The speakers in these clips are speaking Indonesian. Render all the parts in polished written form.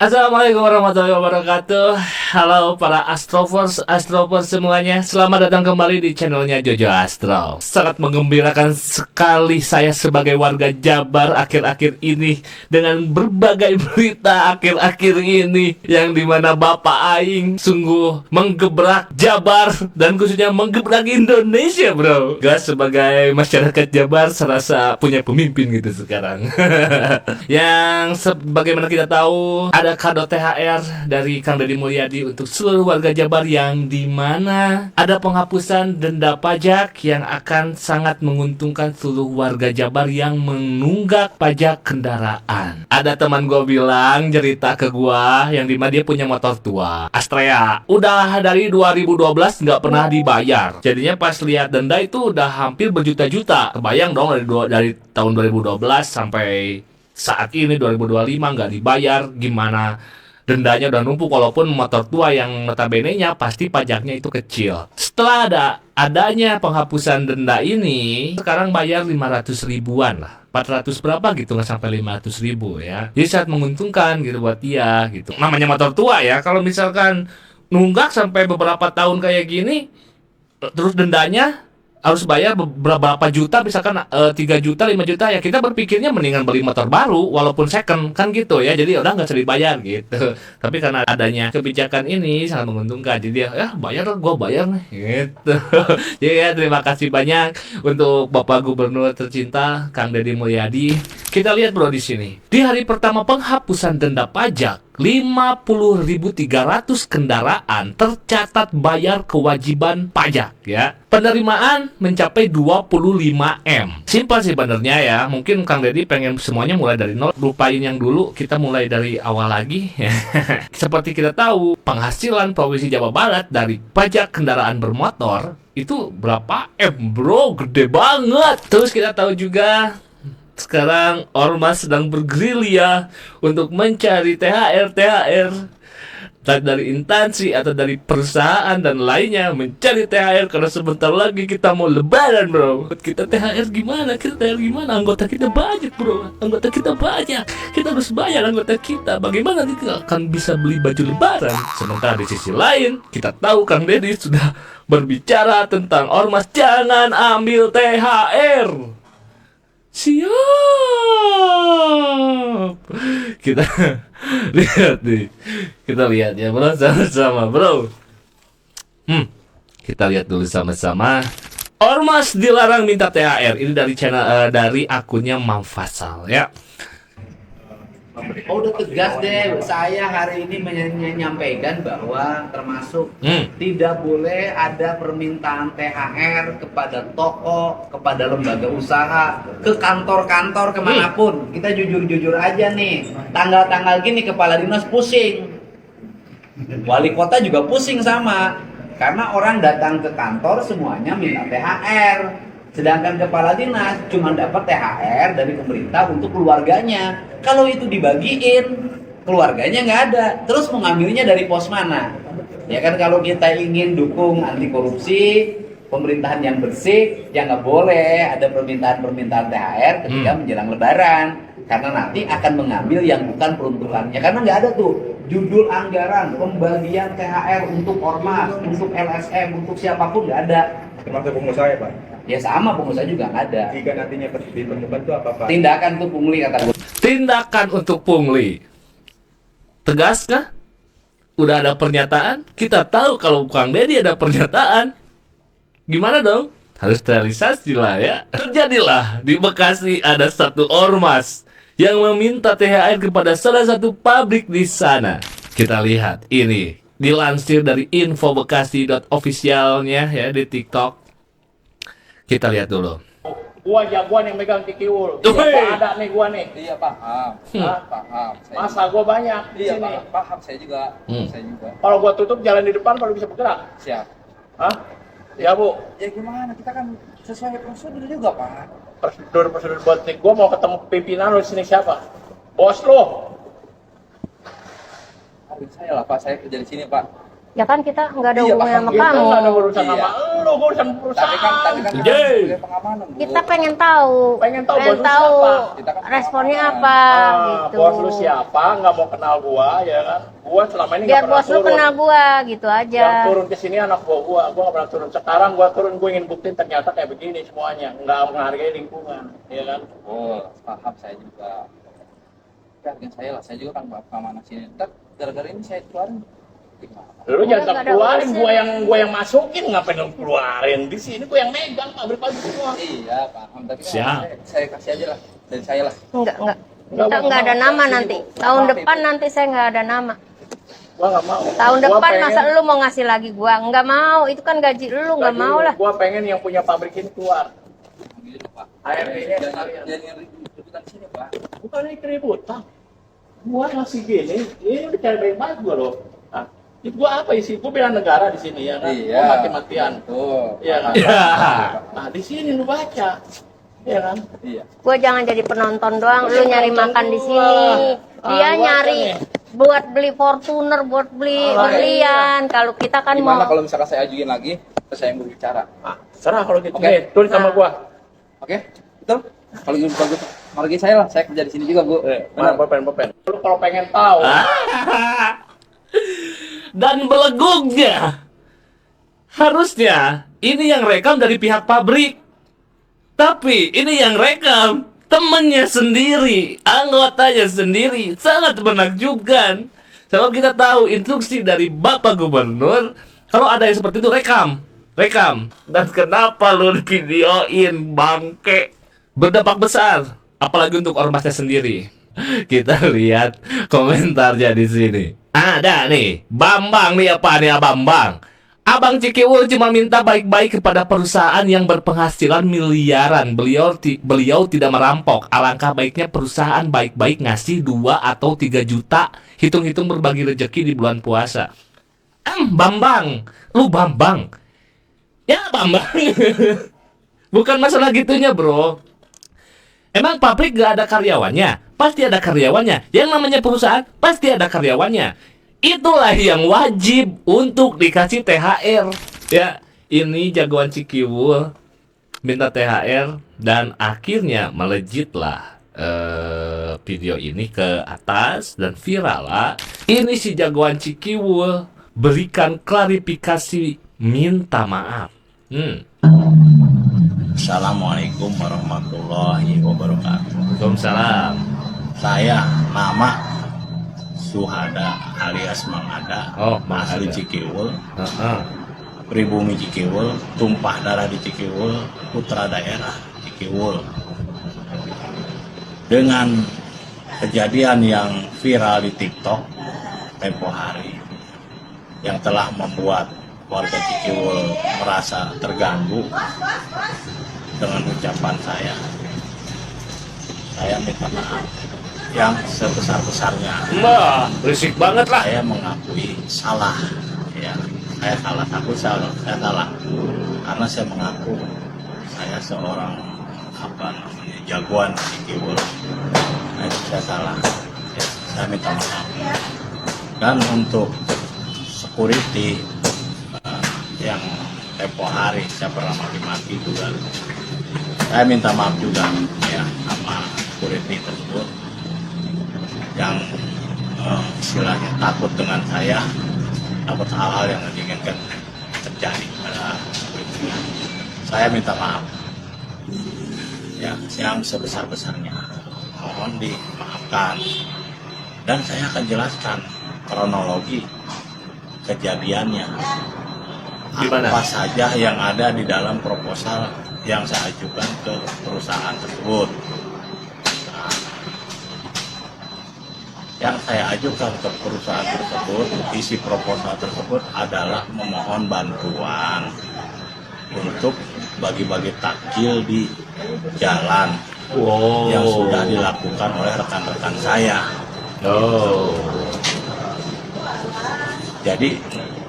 Assalamualaikum warahmatullahi wabarakatuh. Halo para astrovers semuanya. Selamat datang kembali di channelnya Jojo Astro. Sangat menggembirakan sekali saya sebagai warga Jabar akhir-akhir ini dengan berbagai berita akhir-akhir ini yang dimana Bapak Aing sungguh menggebrak Jabar dan khususnya menggebrak Indonesia, bro. Gas sebagai masyarakat Jabar serasa punya pemimpin gitu sekarang. Yang sebagaimana kita tahu ada kado THR dari Kang Deddy Mulyadi untuk seluruh warga Jabar yang dimana ada penghapusan denda pajak yang akan sangat menguntungkan seluruh warga Jabar yang menunggak pajak kendaraan. Ada teman gue bilang cerita ke gue yang dimana dia punya motor tua Astrea, udah dari 2012 nggak pernah dibayar. Jadinya pas lihat denda itu udah hampir berjuta-juta. Kebayang dong dari tahun 2012 sampai saat ini 2025 nggak dibayar, gimana dendanya udah numpuk. Walaupun motor tua yang notabene-nya pasti pajaknya itu kecil. Setelah adanya penghapusan denda ini, sekarang bayar 500 ribuan lah, 400 berapa gitu, nggak sampai 500 ribu ya. Jadi sangat menguntungkan gitu buat dia gitu. Namanya motor tua ya, kalau misalkan nunggak sampai beberapa tahun kayak gini, terus dendanya harus bayar beberapa juta, misalkan 3 juta, 5 juta, ya kita berpikirnya mendingan beli motor baru walaupun second kan gitu ya. Jadi udah nggak usah dibayar gitu. Tapi karena adanya kebijakan ini sangat menguntungkan, jadi ya bayar, gue bayar nih gitu. Jadi ya terima kasih banyak untuk Bapak Gubernur tercinta Kang Deddy Mulyadi. Kita lihat bro di sini. Di hari pertama penghapusan denda pajak, 50.300 kendaraan tercatat bayar kewajiban pajak ya. Penerimaan mencapai 25M. Simpel sih benernya ya. Mungkin Kang Deddy pengen semuanya mulai dari nol. Lupain yang dulu, kita mulai dari awal lagi. Seperti kita tahu, penghasilan Provinsi Jawa Barat dari pajak kendaraan bermotor itu berapa M bro? Gede banget. Terus kita tahu juga sekarang Ormas sedang bergerilya untuk mencari THR dari instansi atau dari perusahaan dan lainnya, mencari THR karena sebentar lagi kita mau lebaran bro. Kita THR gimana? Anggota kita banyak bro. Kita harus bayar anggota kita. Bagaimana kita akan bisa beli baju lebaran? Sementara di sisi lain kita tahu Kang Deddy sudah berbicara tentang Ormas jangan ambil THR. Siap. Kita lihat nih. Kita lihat ya bro, sama-sama bro. Kita lihat dulu sama-sama. Ormas dilarang minta THR. Ini dari channel dari akunnya Mam Fasal ya. Oh, udah tegas deh. Saya hari ini menyampaikan bahwa termasuk tidak boleh ada permintaan THR kepada toko, kepada lembaga usaha, ke kantor-kantor kemanapun. Kita jujur-jujur aja nih. Tanggal-tanggal gini kepala dinas pusing, wali kota juga pusing sama. Karena orang datang ke kantor semuanya minta THR. Sedangkan kepala dinas cuma dapat THR dari pemerintah untuk keluarganya. Kalau itu dibagiin, keluarganya nggak ada. Terus mau ngambilnya dari pos mana? Ya kan, kalau kita ingin dukung anti korupsi, pemerintahan yang bersih, ya nggak boleh ada permintaan THR ketika menjelang Lebaran. Karena nanti akan mengambil yang bukan peruntukannya. Karena nggak ada tuh judul anggaran pembagian THR untuk ormas, untuk LSM, untuk siapapun, nggak ada. Termasuk pengusaha ya Pak? Ya sama, pengusaha juga nggak ada. Jika nantinya ditemukan itu apa Pak? Tindakan tuh pungli kata gue. Tindakan untuk pungli. Tegas kah? Udah ada pernyataan? Kita tahu kalau Kang Deddy ada pernyataan. Gimana dong? Harus realisasi lah ya. Terjadilah di Bekasi ada satu ormas yang meminta THR kepada salah satu pabrik di sana. Kita lihat ini dilansir dari infobekasi.officialnya ya di TikTok. Kita lihat dulu. Gua jagoan yang megang kikiul. Woi. Ada nih gua nih. Iya paham, paham. Masa gua banyak di Iya sini. paham, saya juga. Saya juga. Kalau gua tutup jalan di depan baru bisa bergerak. Siap. Hah? Ya Bu. Ya gimana? Kita kan sesuai prosedur juga Pak. Prosedur buat nih. Gua mau ketemu pimpinan lu di sini siapa? Bos lu. Aduh saya lah Pak, saya kerja di sini Pak. Ya kan kita nggak ada Iya, hubungan sama paham. Kita kamu. nggak ada urusan Iya. sama lu, gua urusan Tapi perusahaan. kan Yeay. sebagai pengamanan, Bu. Kita pengen tahu, Pengen tahu bos lu siapa? Kita kan responnya pengamanan. apa gitu. Bos lu siapa? Nggak mau kenal gua, ya kan? Gua selama ini Biar nggak pernah bos lu turun. kenal gua gitu aja. Yang turun ke sini anak gua nggak pernah turun. Sekarang gua turun, gua ingin buktiin ternyata kayak begini semuanya, nggak menghargai lingkungan, ya kan? Oh, paham saya juga. Tapi hargain saya lah, saya juga kan pengamanan sini. Ntar gara-gara ini saya keluarin. Gimana? Lu jangan Nggak ada keluarin, urusan. gua yang masukin, ngapain lu keluarin? Di sini gua yang megang pabrik-pabrik semua. Iya, paham. Tapi kan Siap. saya kasih aja lah dari saya lah. Enggak. Nggak Kita mau nggak ada kenal. nama nanti. Tahun depan nanti saya nggak ada nama. Gua nggak mau. Tahun Gua depan pengen- masa lu mau ngasih lagi gua? Nggak mau. Itu kan gaji lu, nggak gaji mau lu. lah. Gua pengen yang punya pabrik ini keluar. Gitu, Pak. ART-nya sekalian. Jangan ribut-ributan sini, Pak. Bukan ini keributan. Gua masih gini, ini udah cara baik banget gua loh. Nah, itu gua apa isi? Gua bela negara di sini ya kan. Iya. Gua mati-matian. Tuh. Iya kan? Ya. Nah, di sini lu baca. Iya kan? Iya. Gua jangan jadi penonton doang. Lu Jangan nyari penonton makan di gua. sini. Ah, Dia gua nyari kan nih. buat beli Fortuner, buat beli Ah, berlian. Kalau kita kan Gimana mau kalau misalkan saya ajuin lagi, terus saya yang berbicara? Ah, serah kalau gitu. Oke. Nih, tulis sama Nah. gua. Oke? Betul? Kalau gitu bagus. Hargai saya lah, saya kerja di sini juga, Bu. Mana Bapen. Lu kalau pengen tahu, Dan belegugnya, harusnya ini yang rekam dari pihak pabrik, tapi ini yang rekam temennya sendiri, anggotanya sendiri. Sangat menakjubkan. Kalau kita tahu instruksi dari Bapak Gubernur, kalau ada yang seperti itu rekam. Dan kenapa lu videoin, bangke? Berdampak besar, apalagi untuk ormasnya sendiri. Kita lihat komentarnya di sini. Ada nih, Bambang nih, apa nih Bambang? Abang Cikiwul cuma minta baik-baik kepada perusahaan yang berpenghasilan miliaran. Beliau tidak merampok. Alangkah baiknya perusahaan baik-baik ngasih 2 atau 3 juta. Hitung-hitung berbagi rezeki di bulan puasa. Bambang, lu Bambang. Ya Bambang. Bukan masalah gitunya, bro. Emang pabrik gak ada karyawannya? Pasti ada karyawannya. Yang namanya perusahaan pasti ada karyawannya. Itulah yang wajib untuk dikasih THR. Ya, ini jagoan Cikiwul minta THR dan akhirnya melejitlah video ini ke atas dan viral lah. Ini si jagoan Cikiwul berikan klarifikasi, minta maaf. Assalamualaikum warahmatullahi wabarakatuh. Waalaikumsalam. Saya nama Suhada alias Mangada, Oh, Mang asli Ada. Cikiwul, Heeh. pribumi Cikiwul, tumpah darah di Cikiwul, putra daerah Cikiwul. Dengan kejadian yang viral di TikTok tempo hari yang telah membuat warga Cikiwul merasa terganggu dengan ucapan saya minta maaf yang sebesar-besarnya. Wah, berisik banget lah. Saya mengakui salah, ya saya salah, saya salah karena saya mengaku saya seorang jagoan di Cikiwul. Nah, itu saya salah, ya, saya minta maaf. Dan untuk security yang tempo hari saya pernah maki-maki juga, saya minta maaf juga ya sama security tersebut yang istilahnya takut dengan saya, takut hal-hal yang diinginkan terjadi pada security. Saya minta maaf ya yang sebesar-besarnya, mohon dimaafkan, dan saya akan jelaskan kronologi kejadiannya. Gimana? Apa saja yang ada di dalam proposal yang saya ajukan ke perusahaan tersebut. Nah, yang saya ajukan ke perusahaan tersebut, isi proposal tersebut adalah memohon bantuan untuk bagi-bagi takjil di jalan Wow. yang sudah dilakukan oleh rekan-rekan saya. Oh. Jadi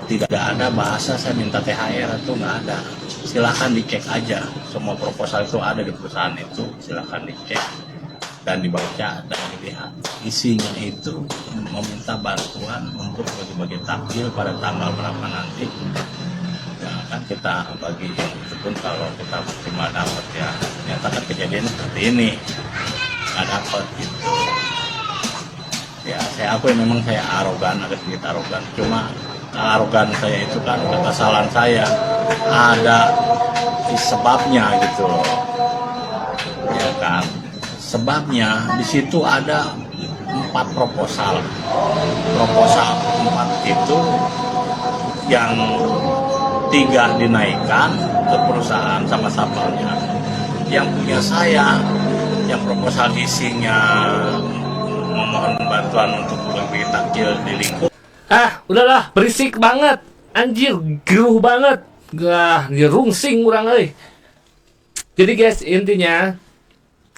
tidak ada bahasa saya minta THR itu, nggak ada. Silahkan dicek aja, semua proposal itu ada di perusahaan itu, silahkan dicek. dan dibaca dan dilihat isinya itu meminta bantuan untuk bagi-bagi takjil pada tanggal berapa nanti ya kan kita bagi itu pun kalau kita cuma dapat ya ternyata kan kejadian seperti ini nggak dapat gitu ya saya akui memang saya arogan agak sedikit arogan cuma arogan saya itu kan kesalahan saya ada sebabnya gitu loh ya kan sebabnya di situ ada 4 proposal 4 itu yang 3 dinaikkan ke perusahaan sama sampelnya yang punya saya yang proposal isinya memohon bantuan untuk bagi takjil di lingkup Udahlah, berisik banget. Anjir, geruh banget. Rungsing urang euy. Jadi guys, intinya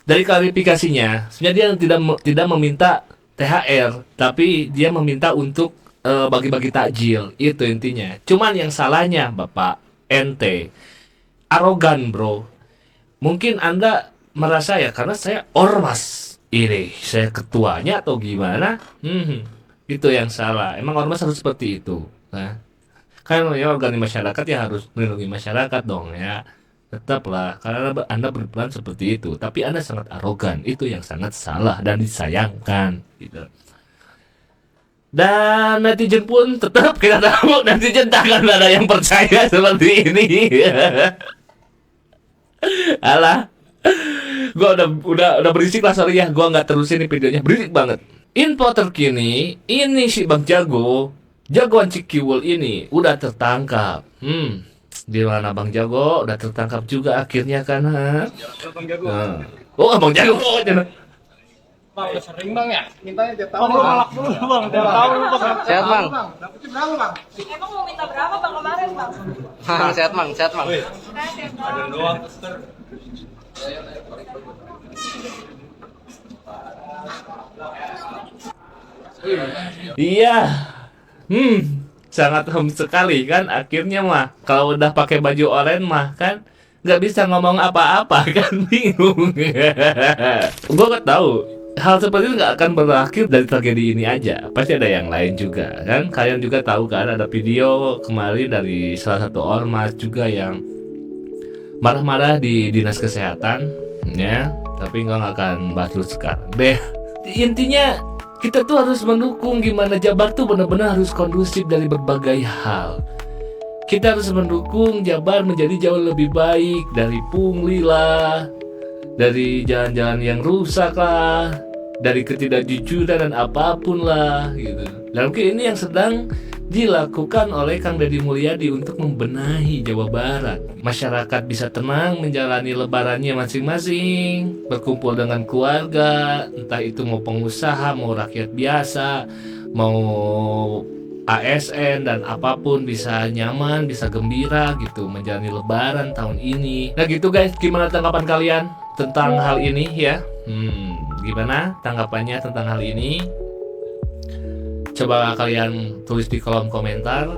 dari klarifikasinya, sebenarnya dia tidak meminta THR, tapi dia meminta untuk bagi-bagi takjil. Itu intinya. Cuman yang salahnya Bapak ente arogan, Bro. Mungkin Anda merasa ya karena saya ormas ini, saya ketuanya atau gimana? Itu yang salah. Emang ormas harus seperti itu. Nah, kan ya organisasi masyarakat ya harus melindungi masyarakat dong ya. Tetaplah karena Anda berperan seperti itu, tapi Anda sangat arogan. Itu yang sangat salah dan disayangkan gitu. Dan netizen pun tetap kita tahu netizen tak akan ada yang percaya seperti ini. Alah. Gua udah berisik lah, sorry ya. Gua nggak terusin nih videonya, berisik banget. Info terkini, ini si Bang jagoan Cikiwul ini udah tertangkap. Di mana Bang Jago udah tertangkap juga akhirnya kan? Bang Jago. Oh, Bang Jago. Bang, udah sering Bang ya? Mintanya tiap tahun. Bang, nolak dulu Bang. Tiap tahun lu Bang. Sehat, Bang. Dapetnya berapa Bang? Emang mau minta berapa Bang kemarin Bang? Sehat, Bang. Sehat, Bang. Ada doang. Iya. Sangat sekali kan akhirnya mah kalau udah pakai baju oranye mah kan nggak bisa ngomong apa-apa kan bingung. Gue nggak tahu hal seperti itu nggak akan berakhir dari tragedi ini aja, pasti ada yang lain juga kan. Kalian juga tahu kan ada video kemarin dari salah satu ormas juga yang marah-marah di dinas kesehatan ya, tapi nggak akan bahas dulu sekarang deh. Intinya kita tuh harus mendukung gimana Jabar tuh benar-benar harus kondusif dari berbagai hal. Kita harus mendukung Jabar menjadi jauh lebih baik dari pungli lah, dari jalan-jalan yang rusak lah, dari ketidakjujuran dan apapun lah gitu. Dan mungkin ini yang sedang dilakukan oleh Kang Deddy Mulyadi untuk membenahi Jawa Barat. Masyarakat bisa tenang menjalani lebarannya masing-masing, berkumpul dengan keluarga, entah itu mau pengusaha, mau rakyat biasa, mau ASN dan apapun bisa nyaman, bisa gembira gitu menjalani lebaran tahun ini. Nah gitu guys, gimana tanggapan kalian tentang hal ini ya? Gimana tanggapannya tentang hal ini? Coba kalian tulis di kolom komentar,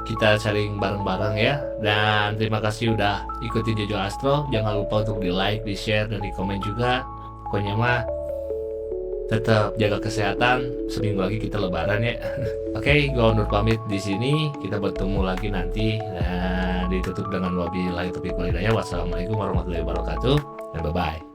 kita sharing bareng-bareng ya. Dan terima kasih udah ikutin Jojo Astro. Jangan lupa untuk di like, di share, dan di komen juga. Pokoknya mah tetap jaga kesehatan. Seminggu lagi kita lebaran ya. Oke, gua undur pamit di sini. Kita bertemu lagi nanti. Dan ditutup dengan wabillahi taufiq wal hidayah. Wassalamualaikum warahmatullahi wabarakatuh. Dan bye-bye.